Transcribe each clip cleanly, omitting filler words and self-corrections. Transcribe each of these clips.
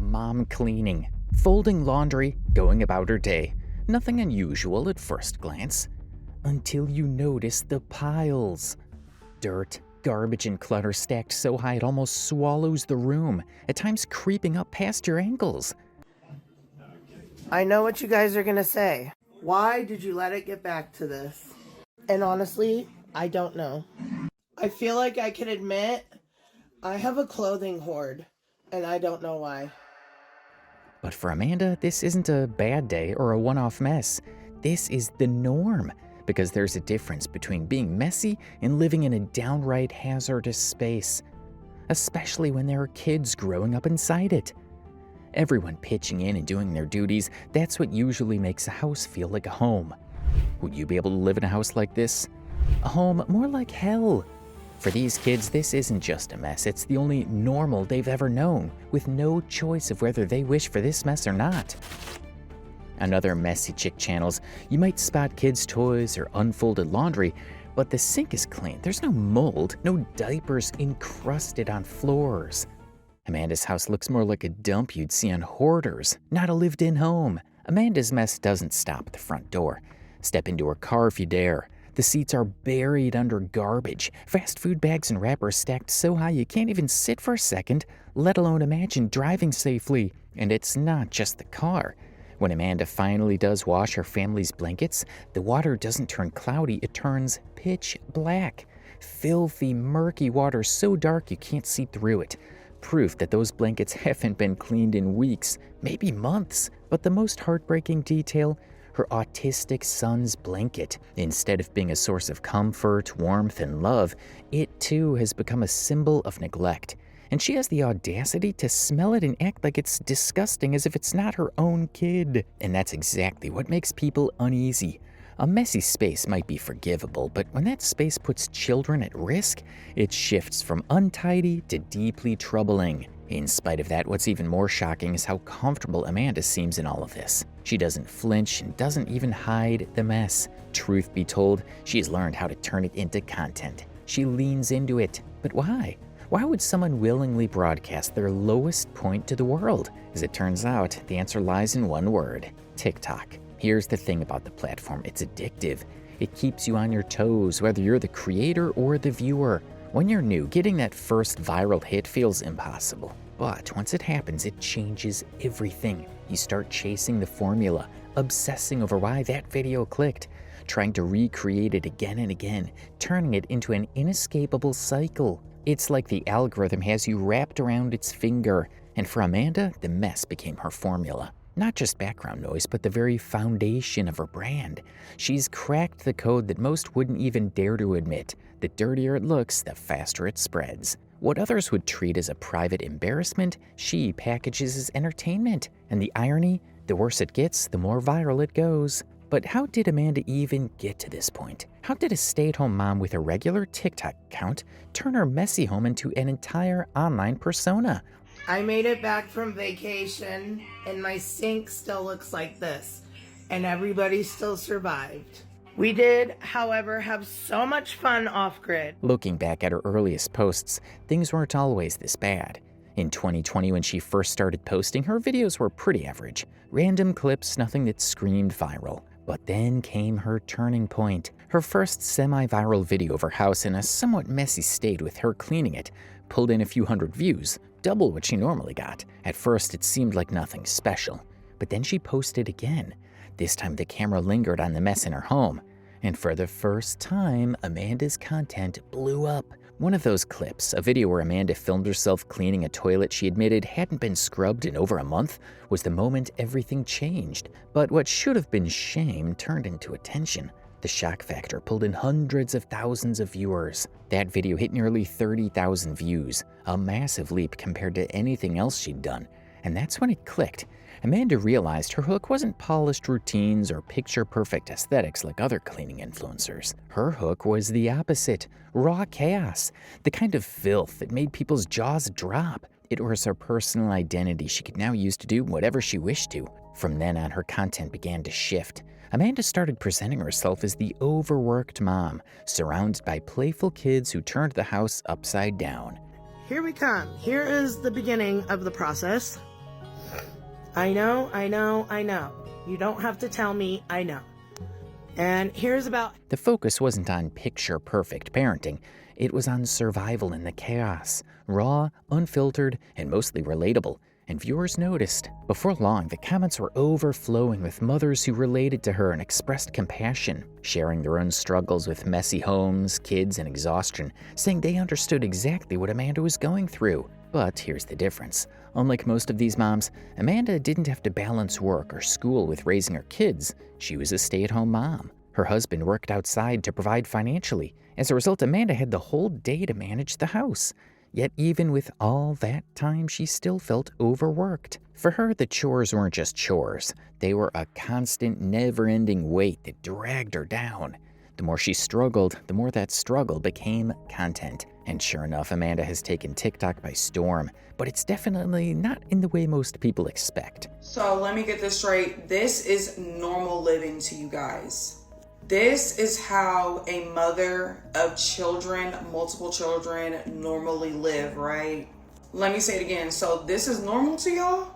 mom cleaning, folding laundry, going about her day. Nothing unusual at first glance, until you notice the piles. Dirt, garbage, and clutter stacked so high it almost swallows the room, at times creeping up past your ankles. I know what you guys are gonna say. Why did you let it get back to this? And honestly, I don't know. I feel like I can admit I have a clothing hoard, and I don't know why. But for Amanda, this isn't a bad day or a one-off mess. This is the norm, because there's a difference between being messy and living in a downright hazardous space, especially when there are kids growing up inside it. Everyone pitching in and doing their duties, that's what usually makes a house feel like a home. Would you be able to live in a house like this? A home more like hell. For these kids, this isn't just a mess, it's the only normal they've ever known, with no choice of whether they wish for this mess or not. On other messy chick channels, you might spot kids' toys or unfolded laundry, but the sink is clean. There's no mold, no diapers encrusted on floors. Amanda's house looks more like a dump you'd see on Hoarders, not a lived-in home. Amanda's mess doesn't stop at the front door. Step into her car if you dare. The seats are buried under garbage, fast food bags and wrappers stacked so high you can't even sit for a second, let alone imagine driving safely. And it's not just the car. When Amanda finally does wash her family's blankets, the water doesn't turn cloudy, it turns pitch black. Filthy, murky water so dark you can't see through it. Proof that those blankets haven't been cleaned in weeks, maybe months. But the most heartbreaking detail, her autistic son's blanket. Instead of being a source of comfort, warmth, and love, it too has become a symbol of neglect. And she has the audacity to smell it and act like it's disgusting as if it's not her own kid. And that's exactly what makes people uneasy. A messy space might be forgivable, but when that space puts children at risk, it shifts from untidy to deeply troubling. In spite of that, what's even more shocking is how comfortable Amanda seems in all of this. She doesn't flinch and doesn't even hide the mess. Truth be told, she's learned how to turn it into content. She leans into it. But why? Why would someone willingly broadcast their lowest point to the world? As it turns out, the answer lies in one word: TikTok. Here's the thing about the platform, it's addictive. It keeps you on your toes, whether you're the creator or the viewer. When you're new, getting that first viral hit feels impossible. But once it happens, it changes everything. You start chasing the formula, obsessing over why that video clicked, trying to recreate it again and again, turning it into an inescapable cycle. It's like the algorithm has you wrapped around its finger. And for Amanda, the mess became her formula. Not just background noise, but the very foundation of her brand. She's cracked the code that most wouldn't even dare to admit. The dirtier it looks, the faster it spreads. What others would treat as a private embarrassment, she packages as entertainment. And the irony, the worse it gets, the more viral it goes. But how did Amanda even get to this point? How did a stay-at-home mom with a regular TikTok account turn her messy home into an entire online persona? I made it back from vacation, and my sink still looks like this, and everybody still survived. We did, however, have so much fun off-grid. Looking back at her earliest posts, things weren't always this bad. In 2020, when she first started posting, her videos were pretty average. Random clips, nothing that screamed viral. But then came her turning point. Her first semi-viral video of her house in a somewhat messy state with her cleaning it pulled in a few hundred views, double what she normally got. At first, it seemed like nothing special. But then she posted again. This time, the camera lingered on the mess in her home. And for the first time, Amanda's content blew up. One of those clips, a video where Amanda filmed herself cleaning a toilet she admitted hadn't been scrubbed in over a month, was the moment everything changed. But what should have been shame turned into attention. The shock factor pulled in hundreds of thousands of viewers. That video hit nearly 30,000 views, a massive leap compared to anything else she'd done. And that's when it clicked. Amanda realized her hook wasn't polished routines or picture-perfect aesthetics like other cleaning influencers. Her hook was the opposite, raw chaos, the kind of filth that made people's jaws drop. It was her personal identity she could now use to do whatever she wished to. From then on, her content began to shift. Amanda started presenting herself as the overworked mom, surrounded by playful kids who turned the house upside down. Here we come. Here is the beginning of the process. I know, I know, I know. You don't have to tell me, I know. And here's about... The focus wasn't on picture-perfect parenting. It was on survival in the chaos, raw, unfiltered, and mostly relatable. And viewers noticed. Before long, the comments were overflowing with mothers who related to her and expressed compassion, sharing their own struggles with messy homes, kids, and exhaustion, saying they understood exactly what Amanda was going through. But here's the difference. Unlike most of these moms, Amanda didn't have to balance work or school with raising her kids. She was a stay-at-home mom. Her husband worked outside to provide financially. As a result, Amanda had the whole day to manage the house. Yet even with all that time, she still felt overworked. For her, the chores weren't just chores. They were a constant, never-ending weight that dragged her down. The more she struggled, the more that struggle became content. And sure enough, Amanda has taken TikTok by storm. But it's definitely not in the way most people expect. So let me get this straight. This is normal living to you guys. This is how a mother of children, multiple children, normally live, right? Let me say it again. So this is normal to y'all?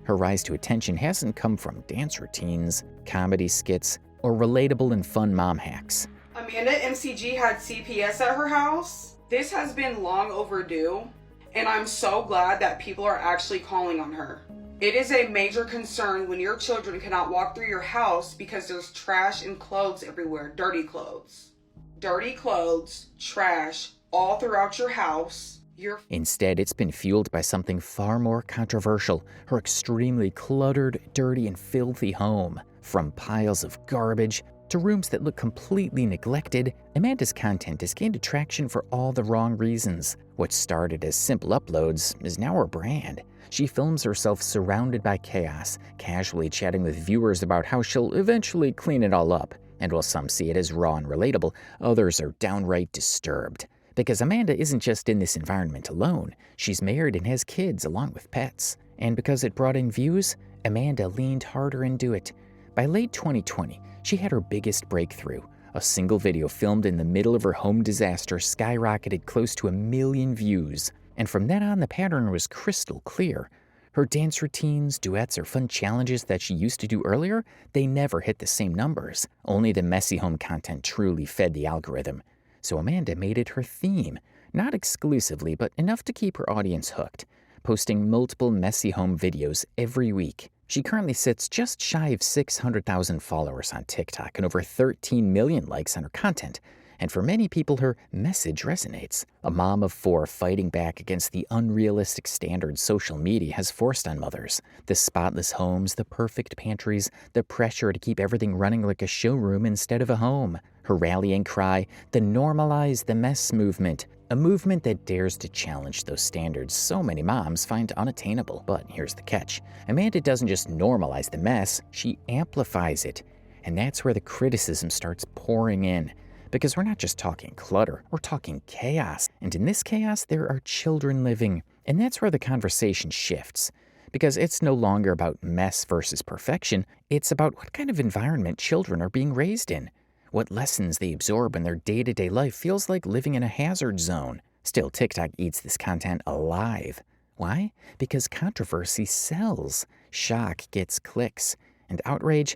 Her rise to attention hasn't come from dance routines, comedy skits, or relatable and fun mom hacks. Amanda MCG had CPS at her house. This has been long overdue, and I'm so glad that people are actually calling on her. It is a major concern when your children cannot walk through your house because there's trash and clothes everywhere, dirty clothes. Dirty clothes, trash, all throughout your house. Instead, it's been fueled by something far more controversial, her extremely cluttered, dirty, and filthy home. From piles of garbage to rooms that look completely neglected, Amanda's content has gained attraction for all the wrong reasons. What started as simple uploads is now her brand. She films herself surrounded by chaos, casually chatting with viewers about how she'll eventually clean it all up. And while some see it as raw and relatable, others are downright disturbed. Because Amanda isn't just in this environment alone, she's married and has kids along with pets. And because it brought in views, Amanda leaned harder into it. By late 2020, she had her biggest breakthrough. A single video filmed in the middle of her home disaster skyrocketed close to 1 million views. And from then on, the pattern was crystal clear. Her dance routines, duets, or fun challenges that she used to do earlier, they never hit the same numbers. Only the messy home content truly fed the algorithm. So Amanda made it her theme. Not exclusively, but enough to keep her audience hooked, posting multiple messy home videos every week. She currently sits just shy of 600,000 followers on TikTok and over 13 million likes on her content. And for many people, her message resonates. A mom of 4 fighting back against the unrealistic standards social media has forced on mothers. The spotless homes, the perfect pantries, the pressure to keep everything running like a showroom instead of a home. Her rallying cry, the Normalize the Mess movement. A movement that dares to challenge those standards so many moms find unattainable. But here's the catch. Amanda doesn't just normalize the mess, she amplifies it. And that's where the criticism starts pouring in. Because we're not just talking clutter, we're talking chaos. And in this chaos, there are children living. And that's where the conversation shifts. Because it's no longer about mess versus perfection, it's about what kind of environment children are being raised in. What lessons they absorb in their day-to-day life feels like living in a hazard zone. Still, TikTok eats this content alive. Why? Because controversy sells. Shock gets clicks. And outrage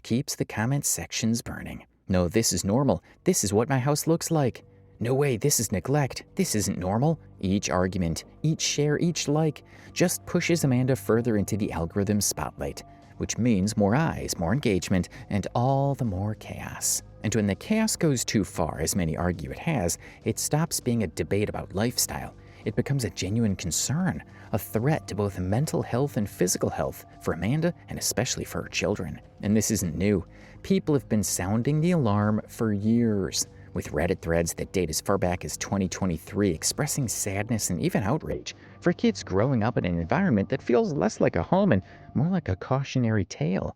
keeps the comment sections burning. No, this is normal. This is what my house looks like. No way, this is neglect. This isn't normal. Each argument, each share, each like just pushes Amanda further into the algorithm's spotlight, which means more eyes, more engagement, and all the more chaos. And when the chaos goes too far, as many argue it has, it stops being a debate about lifestyle. It becomes a genuine concern, a threat to both mental health and physical health for Amanda and especially for her children. And this isn't new. People have been sounding the alarm for years, with Reddit threads that date as far back as 2023 expressing sadness and even outrage for kids growing up in an environment that feels less like a home and more like a cautionary tale.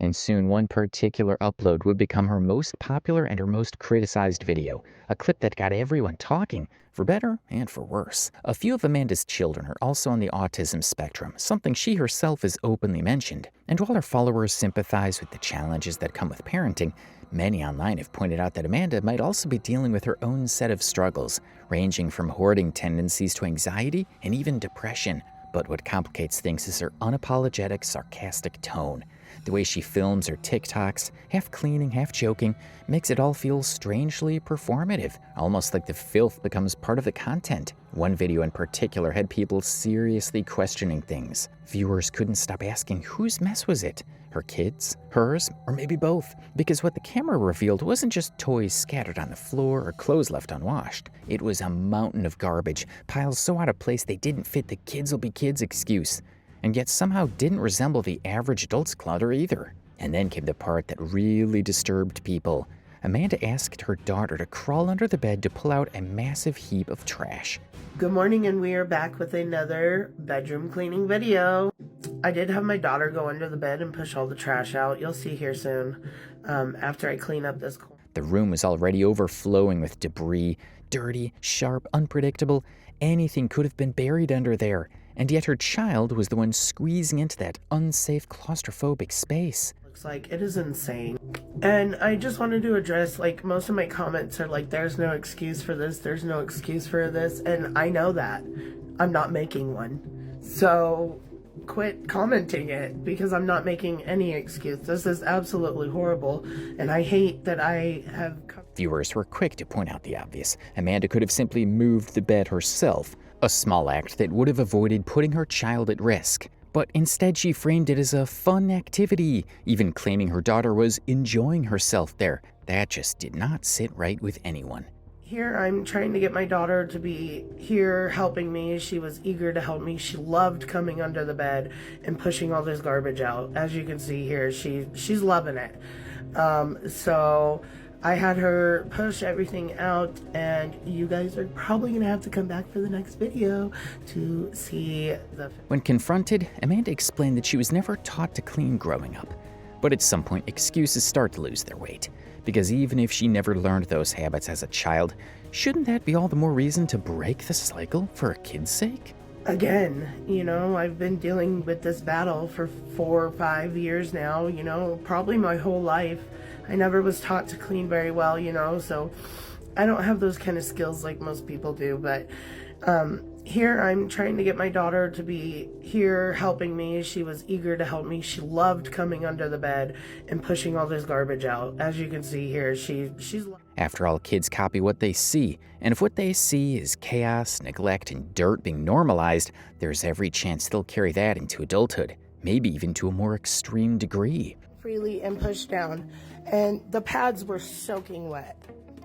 And soon one particular upload would become her most popular and her most criticized video, a clip that got everyone talking, for better and for worse. A few of Amanda's children are also on the autism spectrum, something she herself has openly mentioned. And while her followers sympathize with the challenges that come with parenting, many online have pointed out that Amanda might also be dealing with her own set of struggles, ranging from hoarding tendencies to anxiety and even depression. But what complicates things is her unapologetic, sarcastic tone. The way she films her TikToks, half cleaning, half joking, makes it all feel strangely performative, almost like the filth becomes part of the content. One video in particular had people seriously questioning things. Viewers couldn't stop asking whose mess was it? Her kids? Hers? Or maybe both? Because what the camera revealed wasn't just toys scattered on the floor or clothes left unwashed. It was a mountain of garbage, piles so out of place they didn't fit the kids will be kids excuse, and yet somehow didn't resemble the average adult's clutter either. And then came the part that really disturbed people. Amanda asked her daughter to crawl under the bed to pull out a massive heap of trash. Good morning, and we are back with another bedroom cleaning video. I did have my daughter go under the bed and push all the trash out. You'll see here soon, after I clean up this corner. The room was already overflowing with debris, dirty, sharp, unpredictable. Anything could have been buried under there, and yet her child was the one squeezing into that unsafe, claustrophobic space. Looks like it is insane. And I just wanted to address, like, most of my comments are like, there's no excuse for this, there's no excuse for this, and I know that. I'm not making one. So quit commenting it, because I'm not making any excuse. This is absolutely horrible, and I hate that I have... Viewers were quick to point out the obvious. Amanda could have simply moved the bed herself, a small act that would have avoided putting her child at risk. But instead she framed it as a fun activity, even claiming her daughter was enjoying herself there. That just did not sit right with anyone. Here I'm trying to get my daughter to be here helping me. She was eager to help me. She loved coming under the bed and pushing all this garbage out. As you can see here, she's loving it. So I had her push everything out, and you guys are probably going to have to come back for the next video to see the... When confronted, Amanda explained that she was never taught to clean growing up. But at some point, excuses start to lose their weight. Because even if she never learned those habits as a child, shouldn't that be all the more reason to break the cycle for a kid's sake? Again, you know, I've been dealing with this battle for 4 or 5 years now, you know, probably my whole life. I never was taught to clean very well, you know, so I don't have those kind of skills like most people do. But here I'm trying to get my daughter to be here helping me. She was eager to help me. She loved coming under the bed and pushing all this garbage out. As you can see here, she's... After all, kids copy what they see, and if what they see is chaos, neglect, and dirt being normalized, there's every chance they'll carry that into adulthood, maybe even to a more extreme degree. Freely and push down, and the pads were soaking wet.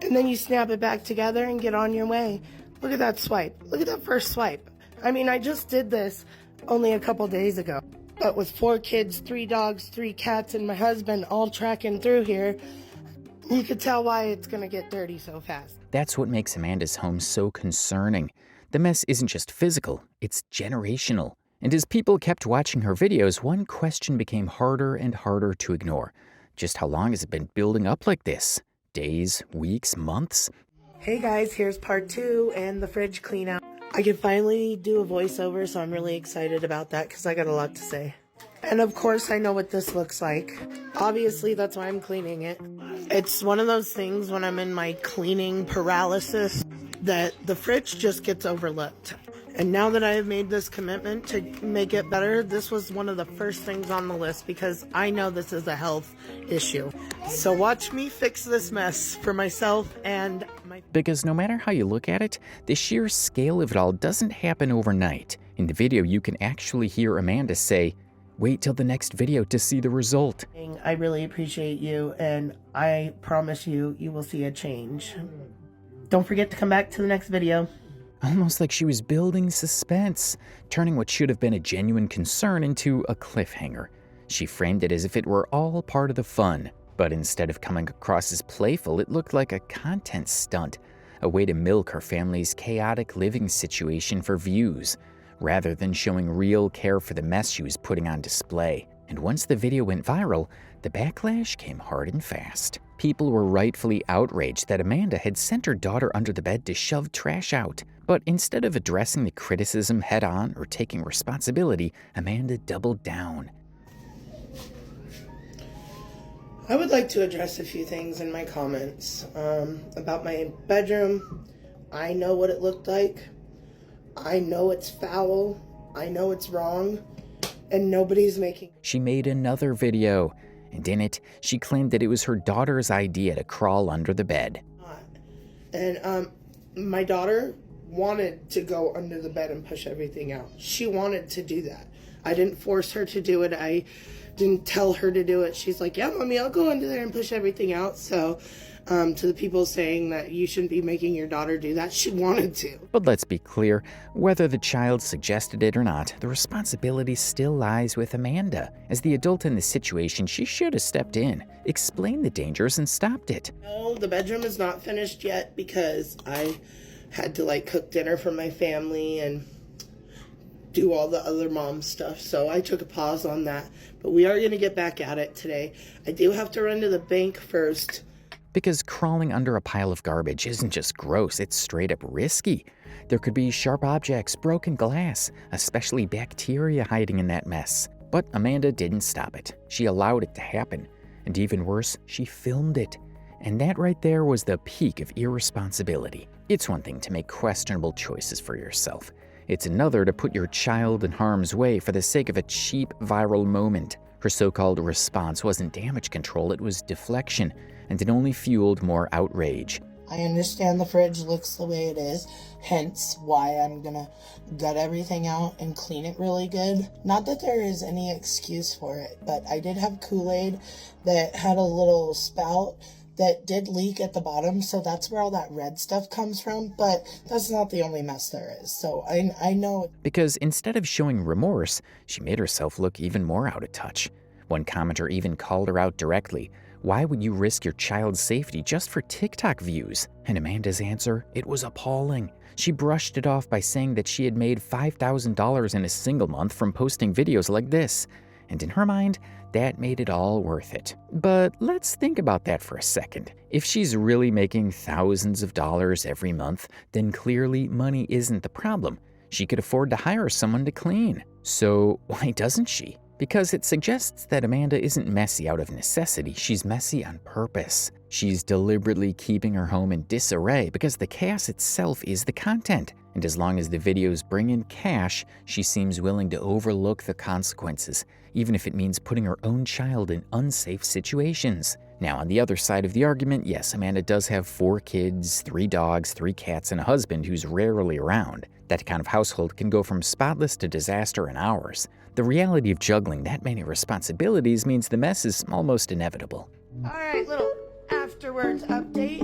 And then you snap it back together and get on your way. Look at that swipe. Look at that first swipe. I mean, I just did this only a couple days ago. But with 4 kids, 3 dogs, 3 cats, and my husband all tracking through here, you could tell why it's going to get dirty so fast. That's what makes Amanda's home so concerning. The mess isn't just physical, it's generational. And as people kept watching her videos, one question became harder and harder to ignore. Just how long has it been building up like this? Days, weeks, months? Hey guys, here's part 2 and the fridge clean out. I can finally do a voiceover, so I'm really excited about that because I got a lot to say. And of course I know what this looks like. Obviously that's why I'm cleaning it. It's one of those things when I'm in my cleaning paralysis that the fridge just gets overlooked. And now that I have made this commitment to make it better, this was one of the first things on the list because I know this is a health issue. So watch me fix this mess for myself and my... Because no matter how you look at it, the sheer scale of it all doesn't happen overnight. In the video, you can actually hear Amanda say, "Wait till the next video to see the result." I really appreciate you, and I promise you, you will see a change. Don't forget to come back to the next video. Almost like she was building suspense, turning what should have been a genuine concern into a cliffhanger. She framed it as if it were all part of the fun, but instead of coming across as playful, it looked like a content stunt, a way to milk her family's chaotic living situation for views, rather than showing real care for the mess she was putting on display. And once the video went viral, the backlash came hard and fast. People were rightfully outraged that Amanda had sent her daughter under the bed to shove trash out. But instead of addressing the criticism head-on or taking responsibility, Amanda doubled down. I would like to address a few things in my comments about my bedroom. I know what it looked like. I know it's foul. I know it's wrong. And nobody's making... She made another video, and in it, she claimed that it was her daughter's idea to crawl under the bed. And my daughter wanted to go under the bed and push everything out. She wanted to do that. I didn't force her to do it. I didn't tell her to do it. She's like, yeah, mommy, I'll go under there and push everything out. So to the people saying that you shouldn't be making your daughter do that, she wanted to. But let's be clear, whether the child suggested it or not, the responsibility still lies with Amanda. As the adult in the situation, she should have stepped in, explained the dangers, and stopped it. No, the bedroom is not finished yet because I had to cook dinner for my family and do all the other mom stuff. So I took a pause on that, but we are going to get back at it today. I do have to run to the bank first. Because crawling under a pile of garbage isn't just gross, it's straight up risky. There could be sharp objects, broken glass, especially bacteria hiding in that mess. But Amanda didn't stop it. She allowed it to happen. And even worse, she filmed it. And that right there was the peak of irresponsibility. It's one thing to make questionable choices for yourself. It's another to put your child in harm's way for the sake of a cheap viral moment. Her so-called response wasn't damage control, it was deflection, and it only fueled more outrage. I understand the fridge looks the way it is, hence why I'm gonna gut everything out and clean it really good. Not that there is any excuse for it, but I did have Kool-Aid that had a little spout that did leak at the bottom, so that's where all that red stuff comes from, but that's not the only mess there is, so I know. Because instead of showing remorse, she made herself look even more out of touch. One commenter even called her out directly. Why would you risk your child's safety just for TikTok views? And Amanda's answer, it was appalling. She brushed it off by saying that she had made $5,000 in a single month from posting videos like this. And in her mind, that made it all worth it. But let's think about that for a second. If she's really making thousands of dollars every month, then clearly money isn't the problem. She could afford to hire someone to clean. So why doesn't she? Because it suggests that Amanda isn't messy out of necessity, she's messy on purpose. She's deliberately keeping her home in disarray because the chaos itself is the content. And as long as the videos bring in cash, she seems willing to overlook the consequences, even if it means putting her own child in unsafe situations. Now, on the other side of the argument, yes, Amanda does have 4 kids, 3 dogs, 3 cats, and a husband who's rarely around. That kind of household can go from spotless to disaster in hours. The reality of juggling that many responsibilities means the mess is almost inevitable. All right, little afterwards update.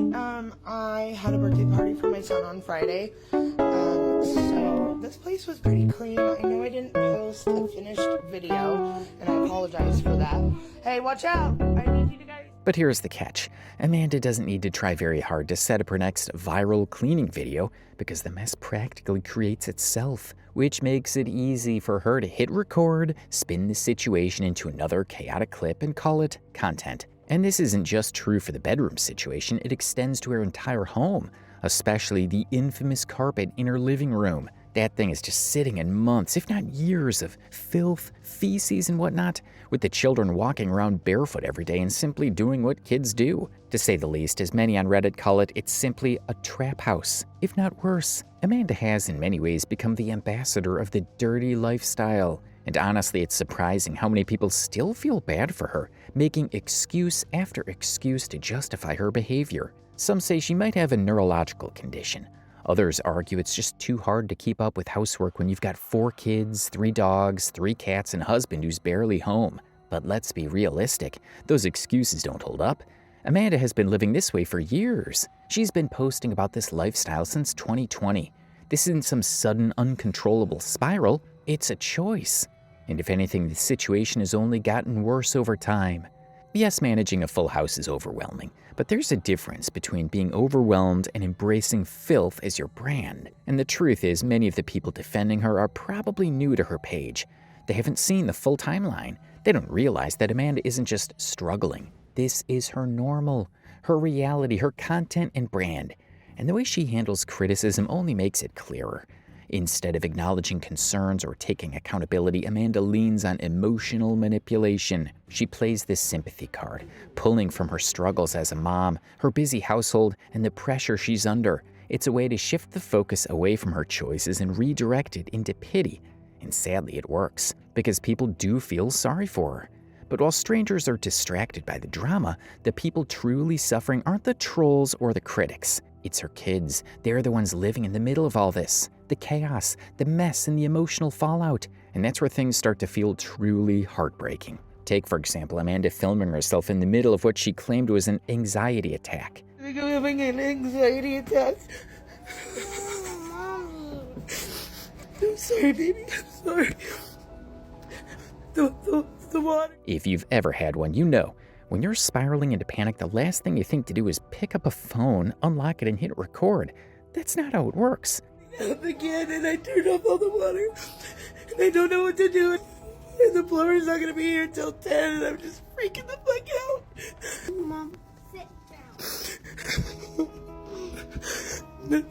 I had a birthday party for my son on Friday. So this place was pretty clean. I know I didn't post a finished video, and I apologize for that. Hey, watch out! I need you to guys. But here's the catch. Amanda doesn't need to try very hard to set up her next viral cleaning video because the mess practically creates itself, which makes it easy for her to hit record, spin the situation into another chaotic clip, and call it content. And this isn't just true for the bedroom situation, it extends to her entire home, especially the infamous carpet in her living room. That thing is just sitting in months, if not years, of filth, feces, and whatnot, with the children walking around barefoot every day and simply doing what kids do. To say the least, as many on Reddit call it, it's simply a trap house, if not worse. Amanda has in many ways become the ambassador of the dirty lifestyle. And honestly, it's surprising how many people still feel bad for her, making excuse after excuse to justify her behavior. Some say she might have a neurological condition. Others argue it's just too hard to keep up with housework when you've got 4 kids, 3 dogs, 3 cats, and a husband who's barely home. But let's be realistic, those excuses don't hold up. Amanda has been living this way for years. She's been posting about this lifestyle since 2020. This isn't some sudden, uncontrollable spiral, it's a choice. And if anything, the situation has only gotten worse over time. Yes, managing a full house is overwhelming, but there's a difference between being overwhelmed and embracing filth as your brand. And the truth is, many of the people defending her are probably new to her page. They haven't seen the full timeline. They don't realize that Amanda isn't just struggling. This is her normal, her reality, her content and brand. And the way she handles criticism only makes it clearer. Instead of acknowledging concerns or taking accountability, Amanda leans on emotional manipulation. She plays this sympathy card, pulling from her struggles as a mom, her busy household, and the pressure she's under. It's a way to shift the focus away from her choices and redirect it into pity. And sadly, it works, because people do feel sorry for her. But while strangers are distracted by the drama, the people truly suffering aren't the trolls or the critics. It's her kids. They're the ones living in the middle of all this. The chaos, the mess, and the emotional fallout. And that's where things start to feel truly heartbreaking. Take, for example, Amanda filming herself in the middle of what she claimed was an anxiety attack. I think I'm having an anxiety attack. Mommy. I'm sorry, baby. I'm sorry. The water. If you've ever had one, you know. When you're spiraling into panic, the last thing you think to do is pick up a phone, unlock it, and hit record. That's not how it works. Up again, and I turned off all the water, and I don't know what to do, and the plumber's not gonna be here until 10, and I'm just freaking the fuck out. Mom, sit down.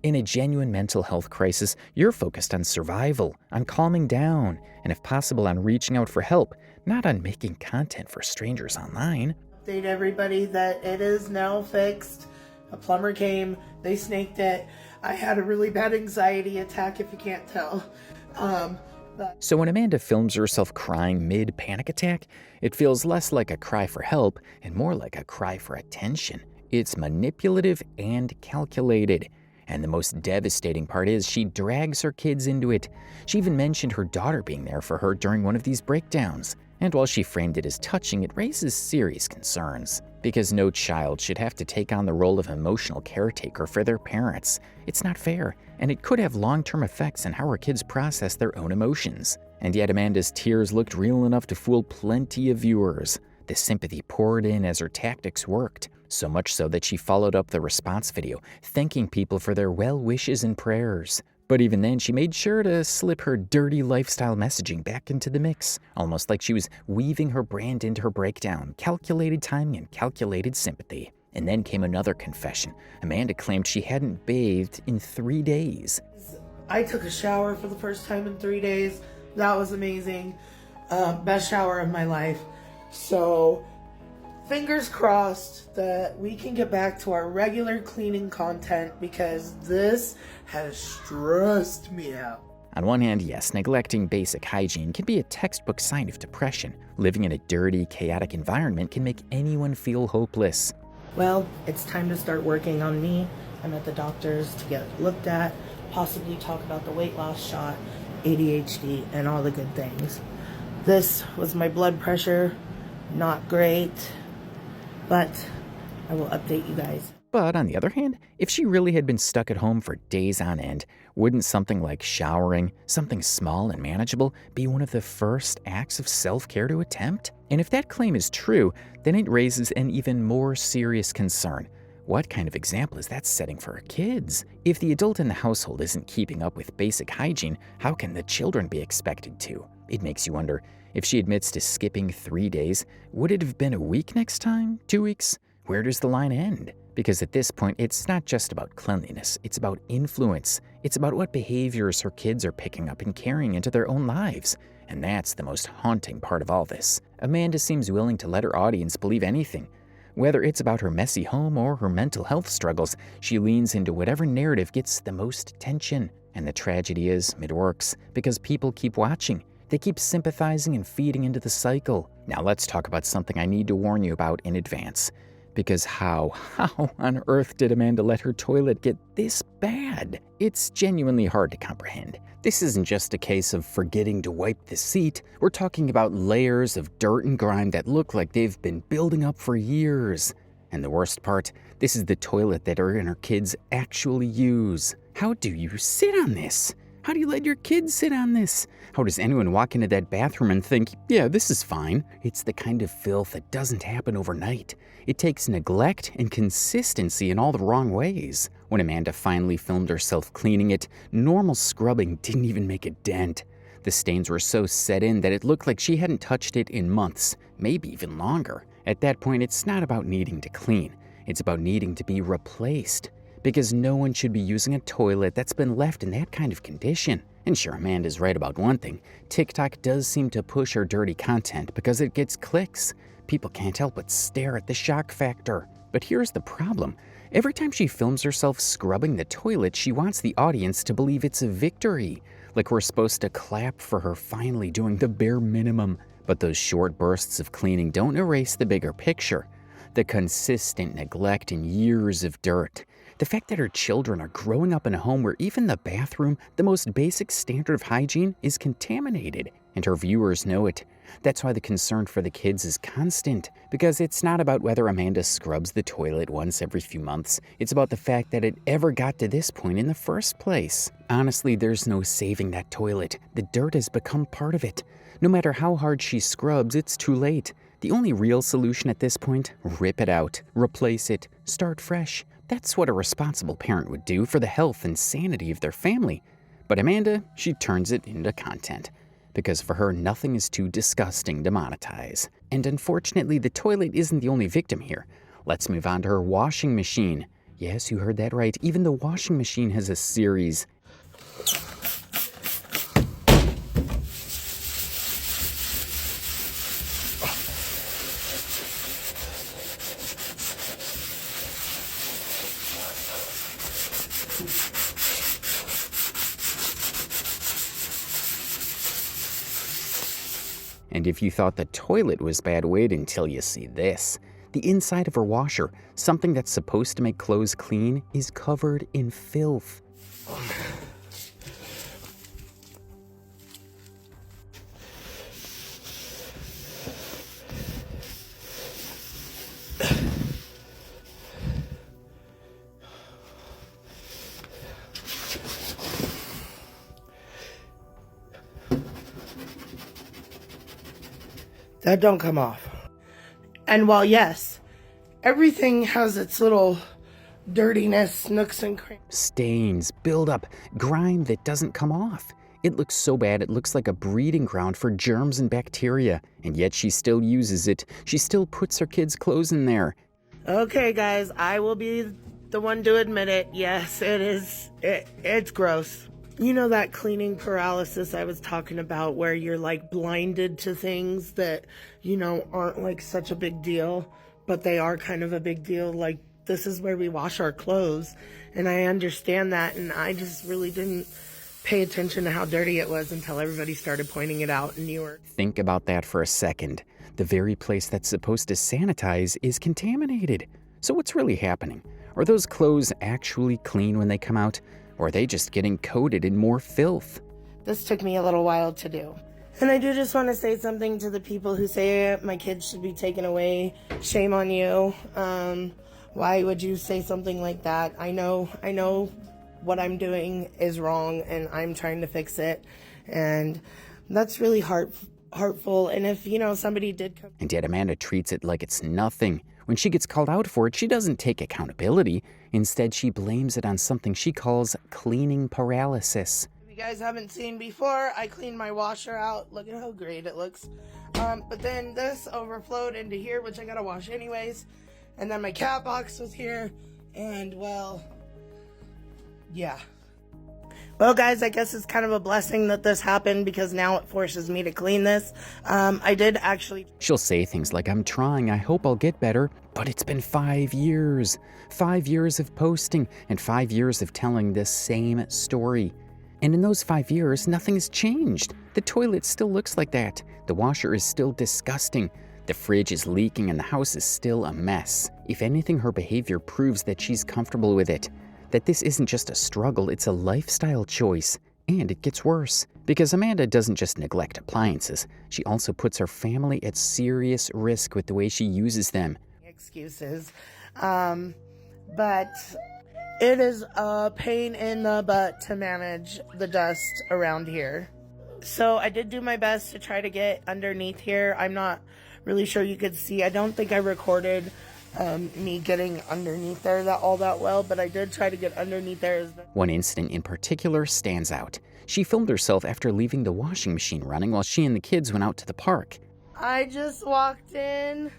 In a genuine mental health crisis, you're focused on survival, on calming down, and if possible on reaching out for help, not on making content for strangers online. Update everybody that it is now fixed. A plumber came, they snaked it. I had a really bad anxiety attack, if you can't tell. So when Amanda films herself crying mid-panic attack, it feels less like a cry for help and more like a cry for attention. It's manipulative and calculated. And the most devastating part is she drags her kids into it. She even mentioned her daughter being there for her during one of these breakdowns. And while she framed it as touching, it raises serious concerns. Because no child should have to take on the role of emotional caretaker for their parents. It's not fair, and it could have long-term effects on how her kids process their own emotions. And yet Amanda's tears looked real enough to fool plenty of viewers. The sympathy poured in as her tactics worked. So much so that she followed up the response video, thanking people for their well wishes and prayers. But even then, she made sure to slip her dirty lifestyle messaging back into the mix, almost like she was weaving her brand into her breakdown, calculated timing and calculated sympathy. And then came another confession. Amanda claimed she hadn't bathed in 3 days. I took a shower for the first time in 3 days. That was amazing. Best shower of my life. So, fingers crossed that we can get back to our regular cleaning content, because this has stressed me out. On one hand, yes, neglecting basic hygiene can be a textbook sign of depression. Living in a dirty, chaotic environment can make anyone feel hopeless. Well, it's time to start working on me. I'm at the doctor's to get looked at, possibly talk about the weight loss shot, ADHD, and all the good things. This was my blood pressure. Not great, but I will update you guys. But on the other hand, if she really had been stuck at home for days on end, wouldn't something like showering, something small and manageable, be one of the first acts of self-care to attempt? And if that claim is true, then it raises an even more serious concern. What kind of example is that setting for her kids? If the adult in the household isn't keeping up with basic hygiene, how can the children be expected to? It makes you wonder, if she admits to skipping 3 days, would it have been a week next time? 2 weeks? Where does the line end? Because at this point, it's not just about cleanliness, it's about influence. It's about what behaviors her kids are picking up and carrying into their own lives. And that's the most haunting part of all this. Amanda seems willing to let her audience believe anything. Whether it's about her messy home or her mental health struggles, she leans into whatever narrative gets the most attention. And the tragedy is, it works, because people keep watching. They keep sympathizing and feeding into the cycle. Now let's talk about something I need to warn you about in advance. Because how on earth did Amanda let her toilet get this bad? It's genuinely hard to comprehend. This isn't just a case of forgetting to wipe the seat. We're talking about layers of dirt and grime that look like they've been building up for years. And the worst part, this is the toilet that her and her kids actually use. How do you sit on this? How do you let your kids sit on this? How does anyone walk into that bathroom and think, yeah, this is fine? It's the kind of filth that doesn't happen overnight. It takes neglect and consistency in all the wrong ways. When Amanda finally filmed herself cleaning it, normal scrubbing didn't even make a dent. The stains were so set in that it looked like she hadn't touched it in months, maybe even longer. At that point, it's not about needing to clean. It's about needing to be replaced. Because no one should be using a toilet that's been left in that kind of condition. And sure, Amanda's right about one thing. TikTok does seem to push her dirty content because it gets clicks. People can't help but stare at the shock factor. But here's the problem. Every time she films herself scrubbing the toilet, she wants the audience to believe it's a victory. Like we're supposed to clap for her finally doing the bare minimum. But those short bursts of cleaning don't erase the bigger picture. The consistent neglect and years of dirt. The fact that her children are growing up in a home where even the bathroom, the most basic standard of hygiene, is contaminated. And her viewers know it. That's why the concern for the kids is constant. Because it's not about whether Amanda scrubs the toilet once every few months. It's about the fact that it ever got to this point in the first place. Honestly, there's no saving that toilet. The dirt has become part of it. No matter how hard she scrubs, it's too late. The only real solution at this point, rip it out, replace it, start fresh. That's what a responsible parent would do for the health and sanity of their family. But Amanda, she turns it into content. Because for her, nothing is too disgusting to monetize. And unfortunately, the toilet isn't the only victim here. Let's move on to her washing machine. Yes, you heard that right. Even the washing machine has a series. And if you thought the toilet was bad, wait until you see this. The inside of her washer, something that's supposed to make clothes clean, is covered in filth. That don't come off. And while yes, everything has its little dirtiness, nooks and crannies. Stains, buildup, grime that doesn't come off. It looks so bad it looks like a breeding ground for germs and bacteria. And yet she still uses it. She still puts her kids' clothes in there. Okay guys, I will be the one to admit it. Yes, it is. It's gross. You know that cleaning paralysis I was talking about where you're like blinded to things that, you know, aren't like such a big deal, but they are kind of a big deal. Like this is where we wash our clothes. And I understand that. And I just really didn't pay attention to how dirty it was until everybody started pointing it out in New York. Think about that for a second. The very place that's supposed to sanitize is contaminated. So what's really happening? Are those clothes actually clean when they come out? Or are they just getting coated in more filth? This took me a little while to do. And I do just want to say something to the people who say my kids should be taken away. Shame on you. Why would you say something like that? I know what I'm doing is wrong and I'm trying to fix it. And that's really hurtful. And if, you know, somebody did come... And yet Amanda treats it like it's nothing. When she gets called out for it, she doesn't take accountability. Instead, she blames it on something she calls cleaning paralysis. If you guys haven't seen before, I cleaned my washer out. Look at how great it looks. But then this overflowed into here, which I gotta wash anyways. And then my cat box was here. And well, yeah. Well, guys, I guess it's kind of a blessing that this happened because now it forces me to clean this. I did actually... She'll say things like, I'm trying, I hope I'll get better. But it's been 5 years. 5 years of posting and 5 years of telling this same story. And in those 5 years, nothing has changed. The toilet still looks like that. The washer is still disgusting. The fridge is leaking and the house is still a mess. If anything, her behavior proves that she's comfortable with it. That this isn't just a struggle, it's a lifestyle choice. And it gets worse. Because Amanda doesn't just neglect appliances, she also puts her family at serious risk with the way she uses them. Excuses. But It is a pain in the butt to manage the dust around here. So I did do my best to try to get underneath here. I'm not really sure you could see. I don't think I recorded me getting underneath there all that well, but I did try to get underneath there. One incident in particular stands out. She filmed herself after leaving the washing machine running while she and the kids went out to the park. I just walked in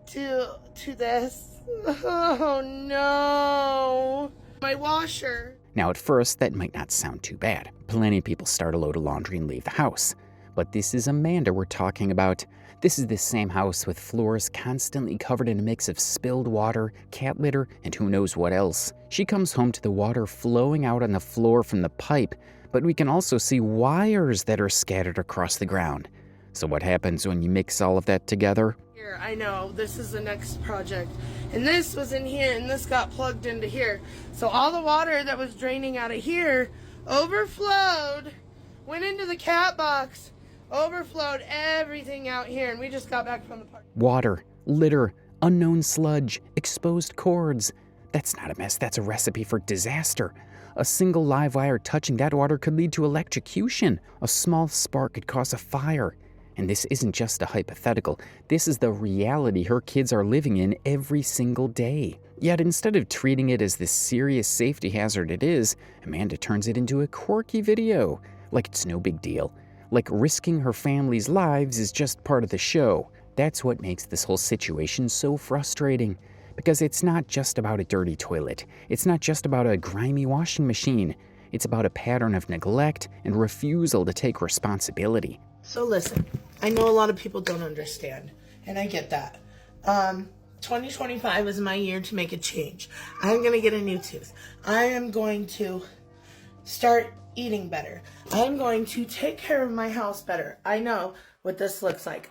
to this. Oh no, my washer. Now at first, that might not sound too bad. Plenty of people start a load of laundry and leave the house. But this is Amanda we're talking about. This is the same house with floors constantly covered in a mix of spilled water, cat litter, and who knows what else. She comes home to the water flowing out on the floor from the pipe, but we can also see wires that are scattered across the ground. So what happens when you mix all of that together? Here, I know, this is the next project. And this was in here, and this got plugged into here. So all the water that was draining out of here overflowed, went into the cat box, overflowed everything out here, and we just got back from the park. Water, litter, unknown sludge, exposed cords. That's not a mess, that's a recipe for disaster. A single live wire touching that water could lead to electrocution. A small spark could cause a fire. And this isn't just a hypothetical. This is the reality her kids are living in every single day. Yet instead of treating it as the serious safety hazard it is, Amanda turns it into a quirky video. Like it's no big deal. Like risking her family's lives is just part of the show. That's what makes this whole situation so frustrating. Because it's not just about a dirty toilet. It's not just about a grimy washing machine. It's about a pattern of neglect and refusal to take responsibility. So listen, I know a lot of people don't understand, and I get that. 2025 is my year to make a change. I'm going to get a new tooth. I am going to start eating better. I'm going to take care of my house better. I know what this looks like.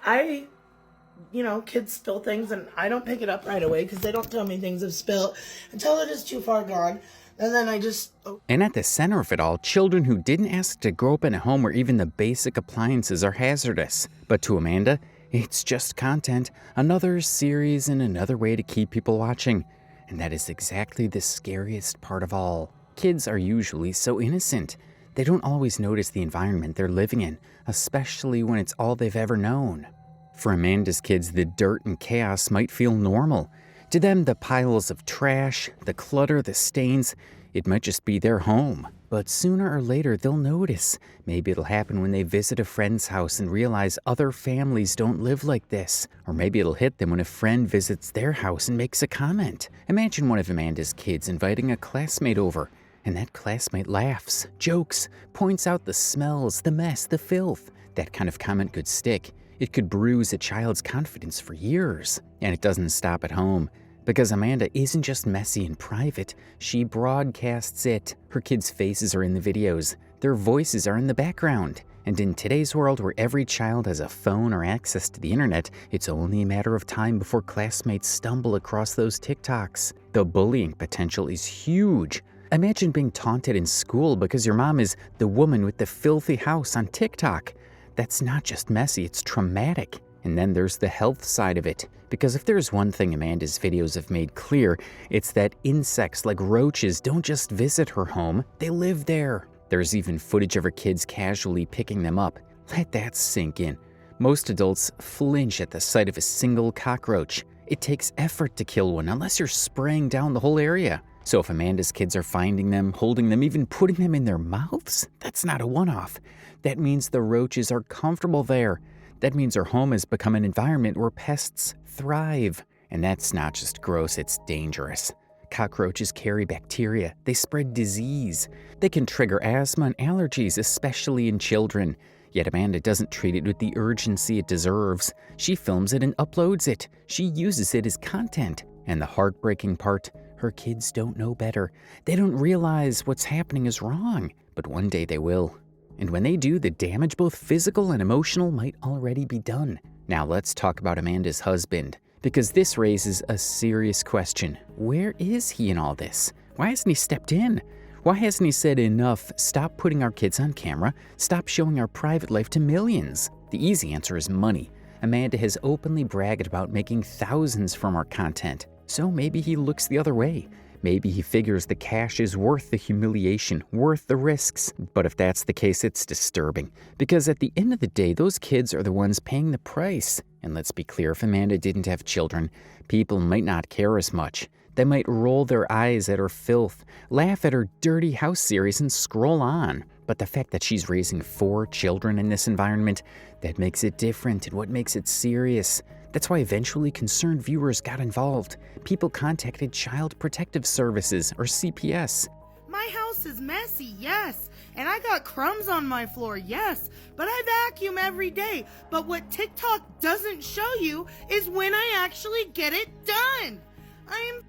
Kids spill things, and I don't pick it up right away because they don't tell me things have spilled until it is too far gone. And then I just... And at the center of it all, children who didn't ask to grow up in a home where even the basic appliances are hazardous. But to Amanda, it's just content, another series and another way to keep people watching. And that is exactly the scariest part of all. Kids are usually so innocent. They don't always notice the environment they're living in, especially when it's all they've ever known. For Amanda's kids, the dirt and chaos might feel normal. To them, the piles of trash, the clutter, the stains, it might just be their home. But sooner or later, they'll notice. Maybe it'll happen when they visit a friend's house and realize other families don't live like this. Or maybe it'll hit them when a friend visits their house and makes a comment. Imagine one of Amanda's kids inviting a classmate over, and that classmate laughs, jokes, points out the smells, the mess, the filth. That kind of comment could stick. It could bruise a child's confidence for years. And it doesn't stop at home. Because Amanda isn't just messy in private, she broadcasts it. Her kids' faces are in the videos. Their voices are in the background. And in today's world where every child has a phone or access to the internet, it's only a matter of time before classmates stumble across those TikToks. The bullying potential is huge. Imagine being taunted in school because your mom is the woman with the filthy house on TikTok. That's not just messy, it's traumatic. And then there's the health side of it. Because if there's one thing Amanda's videos have made clear, it's that insects like roaches don't just visit her home, they live there. There's even footage of her kids casually picking them up. Let that sink in. Most adults flinch at the sight of a single cockroach. It takes effort to kill one unless you're spraying down the whole area. So if Amanda's kids are finding them, holding them, even putting them in their mouths, that's not a one-off. That means the roaches are comfortable there. That means her home has become an environment where pests thrive. And that's not just gross, it's dangerous. Cockroaches carry bacteria. They spread disease. They can trigger asthma and allergies, especially in children. Yet Amanda doesn't treat it with the urgency it deserves. She films it and uploads it. She uses it as content. And the heartbreaking part, her kids don't know better. They don't realize what's happening is wrong. But one day they will. And when they do, the damage, both physical and emotional, might already be done. Now let's talk about Amanda's husband, because this raises a serious question. Where is he in all this? Why hasn't he stepped in? Why hasn't he said enough, stop putting our kids on camera, stop showing our private life to millions? The easy answer is money. Amanda has openly bragged about making thousands from our content. So maybe he looks the other way. Maybe he figures the cash is worth the humiliation, worth the risks. But if that's the case, it's disturbing. Because at the end of the day, those kids are the ones paying the price. And let's be clear, if Amanda didn't have children, people might not care as much. They might roll their eyes at her filth, laugh at her dirty house series, and scroll on. But the fact that she's raising 4 children in this environment, that makes it different and what makes it serious. That's why eventually concerned viewers got involved. People contacted Child Protective Services, or CPS. My house is messy, yes. And I got crumbs on my floor, yes. But I vacuum every day. But what TikTok doesn't show you is when I actually get it done. I am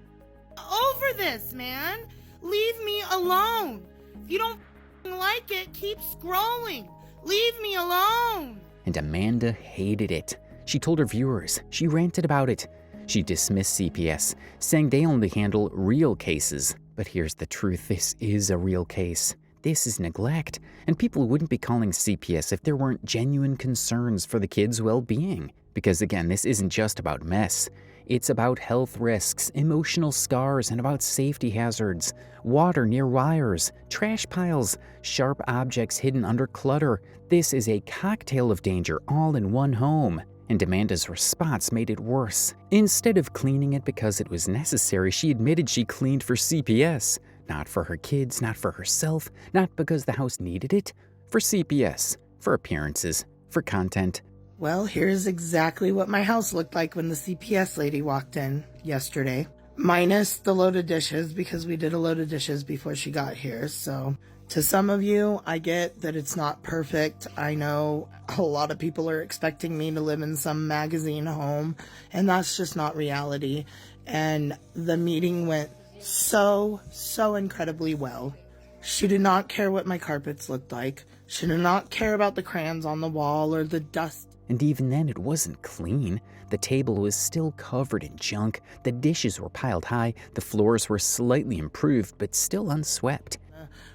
over this, man. Leave me alone. If you don't like it, keep scrolling. Leave me alone. And Amanda hated it. She told her viewers, she ranted about it. She dismissed CPS, saying they only handle real cases. But here's the truth, this is a real case. This is neglect, and people wouldn't be calling CPS if there weren't genuine concerns for the kids' well-being. Because again, this isn't just about mess. It's about health risks, emotional scars, and about safety hazards. Water near wires, trash piles, sharp objects hidden under clutter. This is a cocktail of danger all in one home. And Amanda's response made it worse. Instead of cleaning it because it was necessary, she admitted she cleaned for CPS. Not for her kids, not for herself, not because the house needed it. For CPS, for appearances, for content. Well, here's exactly what my house looked like when the CPS lady walked in yesterday. Minus the load of dishes, because we did a load of dishes before she got here. So to some of you, I get that it's not perfect. I know a lot of people are expecting me to live in some magazine home, and that's just not reality. And the meeting went so incredibly well. She did not care what my carpets looked like. She did not care about the crayons on the wall or the dust. And even then, it wasn't clean. The table was still covered in junk, the dishes were piled high, the floors were slightly improved, but still unswept.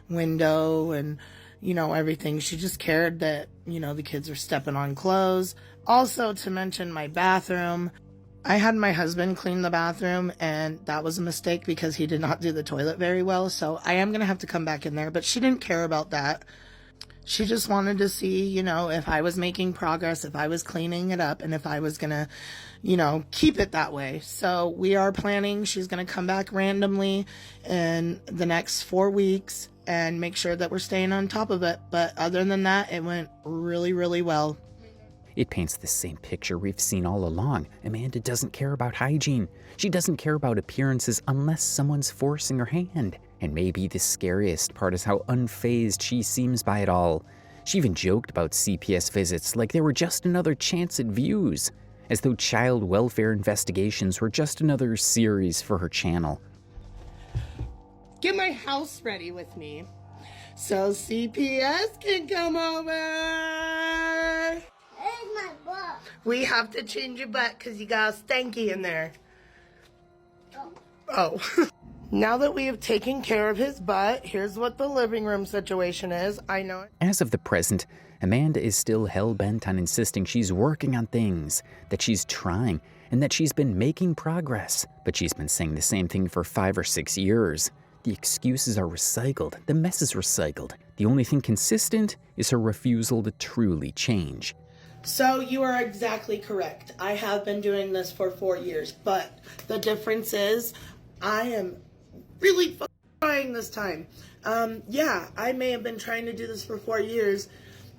Window and, everything. She just cared that, the kids were stepping on clothes. Also, to mention my bathroom, I had my husband clean the bathroom, and that was a mistake because he did not do the toilet very well, so I am going to have to come back in there, but she didn't care about that. She just wanted to see, if I was making progress, if I was cleaning it up, and if I was going to, keep it that way. So we are planning. She's going to come back randomly in the next 4 weeks and make sure that we're staying on top of it. But other than that, it went really well. It paints the same picture we've seen all along. Amanda doesn't care about hygiene. She doesn't care about appearances unless someone's forcing her hand. And maybe the scariest part is how unfazed she seems by it all. She even joked about CPS visits like they were just another chance at views, as though child welfare investigations were just another series for her channel. Get my house ready with me so CPS can come over. Where's my butt? We have to change your butt because you got a stanky in there. Oh. Now that we have taken care of his butt, here's what the living room situation is. I know it. As of the present, Amanda is still hell-bent on insisting she's working on things, that she's trying, and that she's been making progress. But she's been saying the same thing for 5 or 6 years. The excuses are recycled. The mess is recycled. The only thing consistent is her refusal to truly change. So you are exactly correct. I have been doing this for 4 years, but the difference is I am really trying this time. Yeah, I may have been trying to do this for 4 years,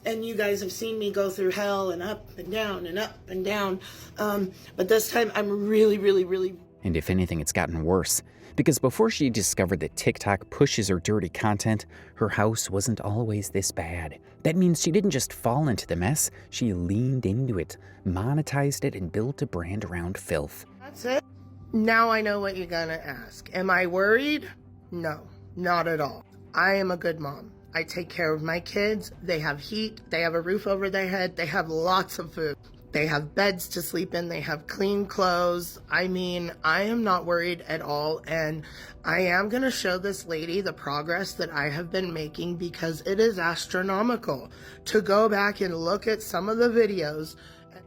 and you guys have seen me go through hell and up and down and up and down. But this time I'm really. And if anything, it's gotten worse. Because before she discovered that TikTok pushes her dirty content, her house wasn't always this bad. That means she didn't just fall into the mess, she leaned into it, monetized it, and built a brand around filth. That's it. Now I know what you're gonna ask. Am I worried? No, not at all. I am a good mom. I take care of my kids. They have heat. They have a roof over their head. They have lots of food. They have beds to sleep in. They have clean clothes. I mean, I am not worried at all. And I am going to show this lady the progress that I have been making because it is astronomical. To go back and look at some of the videos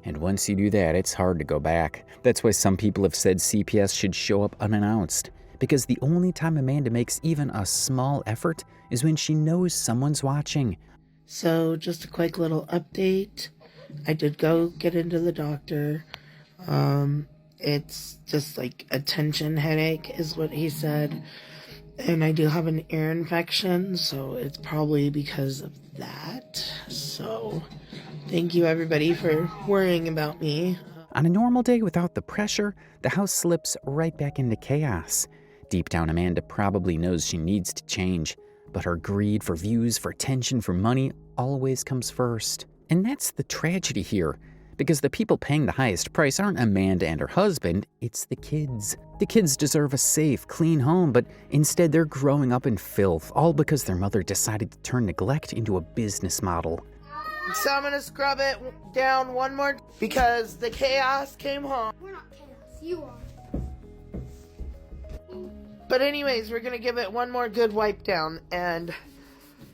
And once you do that, it's hard to go back. That's why some people have said CPS should show up unannounced. Because the only time Amanda makes even a small effort is when she knows someone's watching. So, just a quick little update. I did go get into the doctor. It's just like a tension headache is what he said. And I do have an ear infection, so it's probably because of that. So, thank you everybody for worrying about me. On a normal day without the pressure, the house slips right back into chaos. Deep down, Amanda probably knows she needs to change, but her greed for views, for attention, for money always comes first. And that's the tragedy here, because the people paying the highest price aren't Amanda and her husband, it's the kids. The kids deserve a safe, clean home, but instead they're growing up in filth, all because their mother decided to turn neglect into a business model. So I'm gonna scrub it down one more because the chaos came home. We're not chaos, you are. But anyways, we're gonna give it one more good wipe down and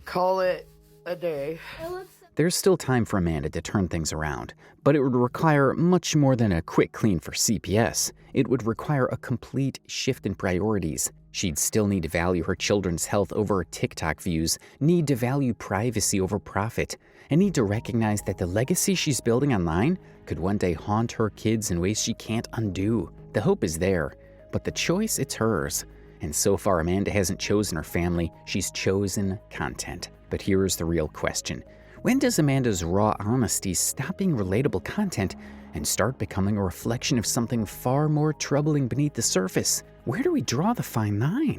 call it a day. It looks There's still time for Amanda to turn things around, but it would require much more than a quick clean for CPS. It would require a complete shift in priorities. She'd still need to value her children's health over her TikTok views, need to value privacy over profit, and need to recognize that the legacy she's building online could one day haunt her kids in ways she can't undo. The hope is there, but the choice, it's hers. And so far, Amanda hasn't chosen her family, she's chosen content. But here's the real question. When does Amanda's raw honesty stop being relatable content and start becoming a reflection of something far more troubling beneath the surface? Where do we draw the fine line?